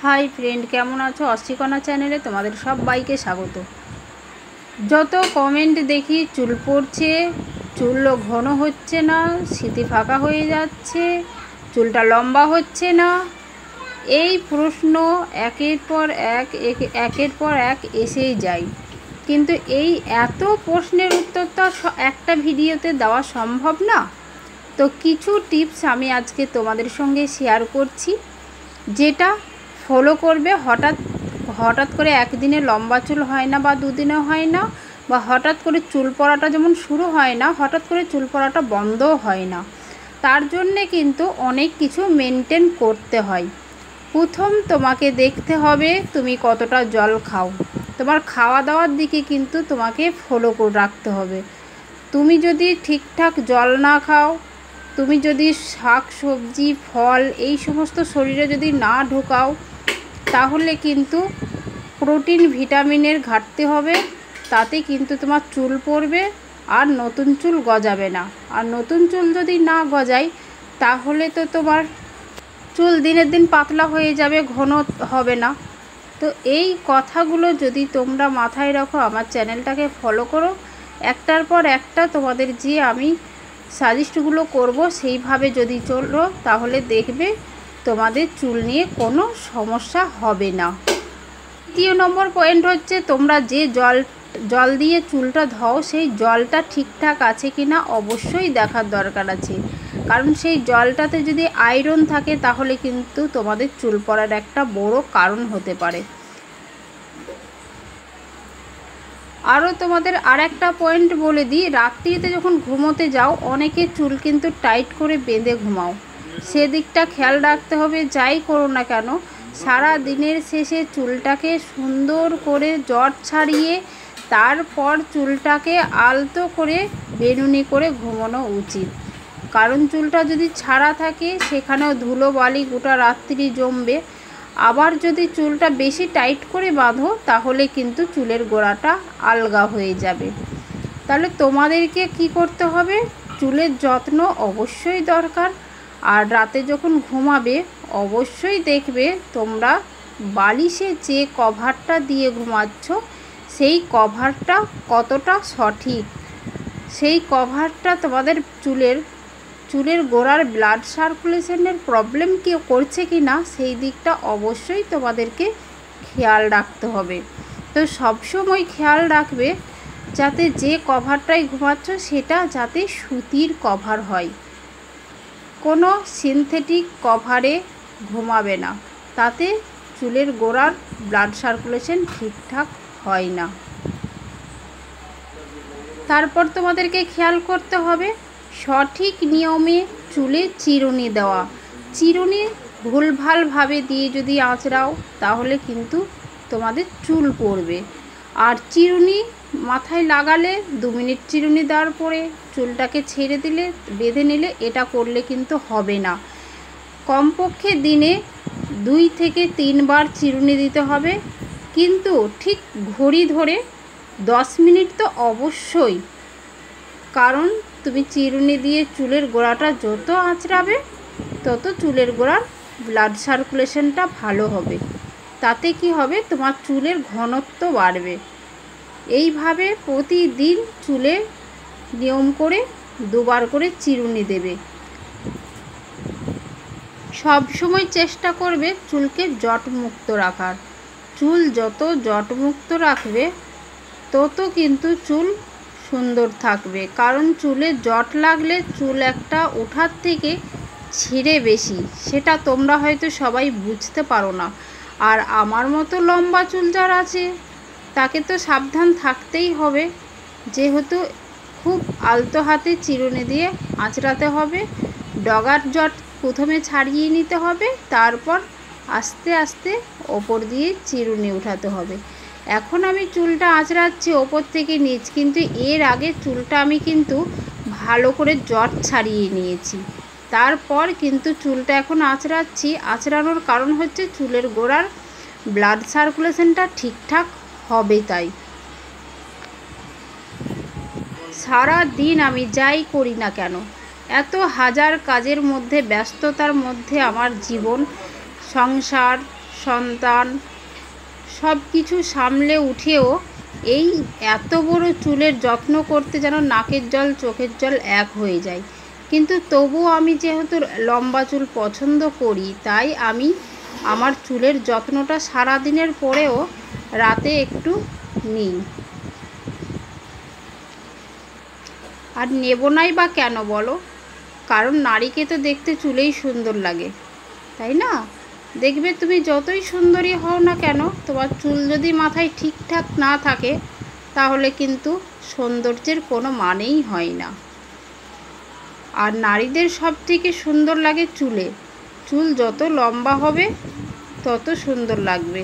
Hi friend, কেমন আছো? অস্টিকণা চ্যানেলে তোমাদের সবাইকে স্বাগত। যত কমেন্ট দেখি চুল পড়ছে, চুল ঘন হচ্ছে না, সিঁথি ফাঁকা হয়ে যাচ্ছে, চুলটা লম্বা হচ্ছে না, এই প্রশ্ন একের পর এক এসেই যায়। কিন্তু এই এত প্রশ্নের উত্তর তো একটা ভিডিওতে দেওয়া সম্ভব না। তো কিছু টিপস আমি আজকে তোমাদের সঙ্গে শেয়ার করছি, যেটা ফলো করবে। হঠাৎ করে একদিনে লম্বা চুল হয় না, বা দুদিনে হয় না, বা হঠাৎ করে চুল পড়াটা যেমন শুরু হয় না, হঠাৎ করে চুল পড়াটা বন্ধও হয় না। তার জন্যে কিন্তু অনেক কিছু মেনটেন করতে হয়। প্রথম তোমাকে দেখতে হবে তুমি কতটা জল খাও। তোমার খাওয়া দাওয়ার দিকে কিন্তু তোমাকে ফলো করে রাখতে হবে। তুমি যদি ঠিকঠাক জল না খাও, তুমি যদি শাক সবজি ফল এই সমস্ত শরীরে যদি না ঢোকাও, তাহলে কিন্তু প্রোটিন ভিটামিনের ঘাটতি হবে। তাতে কিন্তু তোমার চুল পড়বে আর নতুন চুল গজাবে না। আর নতুন চুল যদি না গজায়, তাহলে তো তোমার চুল দিনের দিন পাতলা হয়ে যাবে, ঘন হবে না। তো এই কথাগুলো যদি তোমরা মাথায় রাখো, আমার চ্যানেলটাকে ফলো করো, একটার পর একটা তোমাদের যে আমি সাজেস্টগুলো করব সেইভাবে যদি চলো, তাহলে দেখবে তোমাদের চুল নিয়ে কোনো সমস্যা হবে না। দ্বিতীয় নম্বর পয়েন্ট হচ্ছে, তোমরা যে জল দিয়ে চুলটা ধোও, সেই জলটা ঠিকঠাক আছে কি না অবশ্যই দেখার দরকার আছে। কারণ সেই জলটাতে যদি আয়রন থাকে, তাহলে কিন্তু তোমাদের চুল পড়ার একটা বড় কারণ হতে পারে। আরও তোমাদের আর একটা পয়েন্ট বলে দিই, রাত্রিতে যখন ঘুমোতে যাও, অনেকে চুল কিন্তু টাইট করে বেঁধে ঘুমাও। সেদিকটা খেয়াল রাখতে হবে। যাই করো না কেন, সারা দিনের শেষে চুলটাকে সুন্দর করে জট ছাড়িয়ে তারপর চুলটাকে আলতো করে বেনুনি করে ঘুমানো উচিত। কারণ চুলটা যদি ছাড়া থাকে, সেখানেও ধুলো বালি গোটা রাত্রি জমবে। আবার যদি চুলটা বেশি টাইট করে বাঁধো, তাহলে কিন্তু চুলের গোড়াটা আলগা হয়ে যাবে। তাহলে তোমাদেরকে কি করতে হবে? চুলের যত্ন অবশ্যই দরকার। আর রাতে যখন ঘুমাবে, অবশ্যই দেখবে তোমরা বালিশে যে কভারটা দিয়ে ঘুমাচ্ছ, সেই কভারটা কতটা সঠিক। সেই কভারটা তোমাদের চুলের গোড়ার ব্লাড সার্কুলেশনের প্রবলেম কি করছে কি না, সেই দিকটা অবশ্যই তোমাদেরকে খেয়াল রাখতে হবে। তো সবসময় খেয়াল রাখবে যাতে যে কভারটাই ঘুমাচ্ছ, সেটা যাতে সুতির কভার হয়। কোনো সিনথেটিক কভারে ঘুমাবে না, তাতে চুলের গোড়ার ব্লাড সার্কুলেশন ঠিকঠাক হয় না। তারপর তোমাদেরকে খেয়াল করতে হবে সঠিক নিয়মে চুলে চিরুনি দেওয়া। চিরুনি ভুলভালভাবে দিয়ে যদি আঁচড়াও, তাহলে কিন্তু তোমাদের চুল পড়বে। আর চিরুনি মাথায় লাগালে 2 মিনিট চিরুনি দেওয়ার পরে চুলটাকে ছেড়ে দিলে, বেঁধে নিলে, এটা করলে কিন্তু হবে না। কমপক্ষে দিনে 2 থেকে 3 বার চিরুনি দিতে হবে। কিন্তু ঠিক ঘড়ি ধরে 10 মিনিট তো অবশ্যই। কারণ তুমি চিরুনি দিয়ে চুলের গোড়াটা যত আঁচড়াবে, তত চুলের গোড়ার ব্লাড সার্কুলেশনটা ভালো হবে। তাতে কি হবে? তোমার চুলের ঘনত্ব বাড়বে। এইভাবে প্রতিদিন চুলে নিয়ম করে 2 বার করে চিরুনি দেবে। সব সময় চেষ্টা করবে চুলকে জটমুক্ত রাখার। চুল যত জটমুক্ত রাখবে, তত কিন্তু চুল সুন্দর থাকবে। কারণ চুলে জট লাগলে চুল একটা ওঠার থেকে ছিঁড়ে বেশি, সেটা তোমরা হয়তো সবাই বুঝতে পারো না। আর আমার মতো লম্বা চুল যার আছে, তাকে তো সাবধান থাকতেই হবে। যেহেতু খুব আলতো হাতে চিরুনি দিয়ে আঁচড়াতে হবে। ডগার জট প্রথমে ছাড়িয়ে নিতে হবে, তারপর আস্তে আস্তে ওপর দিয়ে চিরুনি উঠাতে হবে। এখন আমি চুলটা আঁচড়াচ্ছি ওপর থেকে নিচ, কিন্তু এর আগে চুলটা আমি কিন্তু ভালো করে জট ছাড়িয়ে নিয়েছি। তারপর কিন্তু চুলটা এখন আঁচড়াচ্ছি। আঁচড়ানোর কারণ হচ্ছে চুলের গোড়ার ব্লাড সার্কুলেশনটা ঠিকঠাক হবে। তাই সারা দিন আমি যাই করি না কেন, এত হাজার কাজের মধ্যে, ব্যস্ততার মধ্যে আমার জীবন, সংসার সন্তান সব কিছু সামলে উঠেও এই এত বড় চুলের যত্ন করতে যেন নাকের জল চোখের জল এক হয়ে যায়। কিন্তু তবুও আমি যেহেতু লম্বা চুল পছন্দ করি, তাই আমি আমার চুলের যত্নটা সারা দিনের পরেও রাতে একটু নিই। আর নেব নাই বা কেন বলো? কারণ নারীকে তো দেখতে চুলেই সুন্দর লাগে, তাই না? দেখবে তুমি যতই সুন্দরী হও না কেন, তোমার চুল যদি মাথায় ঠিকঠাক না থাকে তাহলে কিন্তু সৌন্দর্যের কোনো মানেই হয় না। আর নারীদের সবথেকে সুন্দর লাগে চুলে। চুল যত লম্বা হবে তত সুন্দর লাগবে।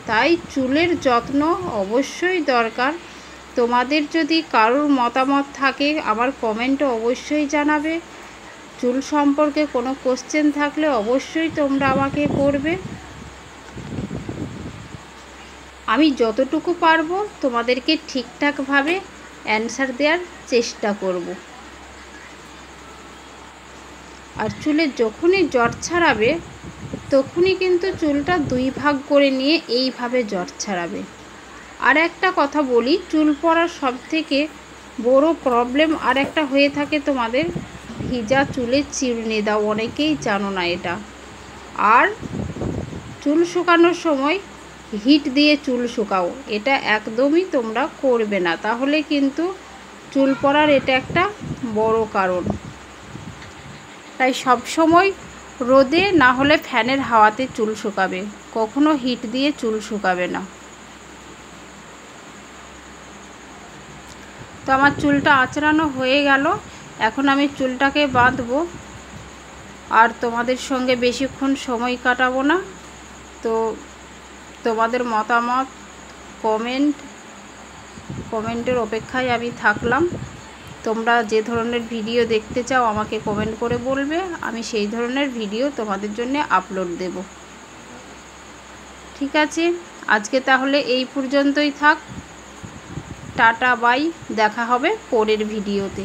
তাই চুলের যত্ন অবশ্যই দরকার। তোমাদের যদি কারোর মতামত থাকে আমার কমেন্টে অবশ্যই জানাবে। চুল সম্পর্কে কোনো কোশ্চেন থাকলে অবশ্যই তোমরা আমাকে করবে। আমি যতটুকু পারবো তোমাদেরকে ঠিকঠাকভাবে অ্যান্সার দেওয়ার চেষ্টা করব। আর চুলে যখনই জট ছাড়াবে তখনই কিন্তু চুলটা 2 ভাগ করে নিয়ে এইভাবে জট ছাড়াবে। আর একটা কথা বলি, চুল পড়ার সবথেকে বড় প্রবলেম আর একটা হয়ে থাকে তোমাদের ভিজা চুলে চিরুনি দাও। অনেকেই জানো না এটা। আর চুল শুকানোর সময় হিট দিয়ে চুল শুকাও, এটা একদমই তোমরা করবে না, তাহলে কিন্তু চুল পড়ার এটা একটা বড় কারণ। তাই সব সময় রোদে না হলে ফ্যানের হাওয়াতে চুল শুকাবে, কখনো হিট দিয়ে চুল শুকাবে না। তো আমার চুলটা আঁচড়ানো হয়ে গেল, এখন আমি চুলটাকে বাঁধবো। আর তোমাদের সঙ্গে বেশিক্ষণ সময় কাটাবো না। তো তোমাদের মতামত কমেন্টের অপেক্ষায় আমি থাকলাম। তোমরা যে ধরনের ভিডিও দেখতে চাও আমাকে কমেন্ট করে বলবে, আমি সেই ধরনের ভিডিও তোমাদের জন্য আপলোড দেব। ঠিক আছে, আজকে তাহলে এই পর্যন্তই থাক। টাটা বাই, দেখা হবে পরের ভিডিওতে।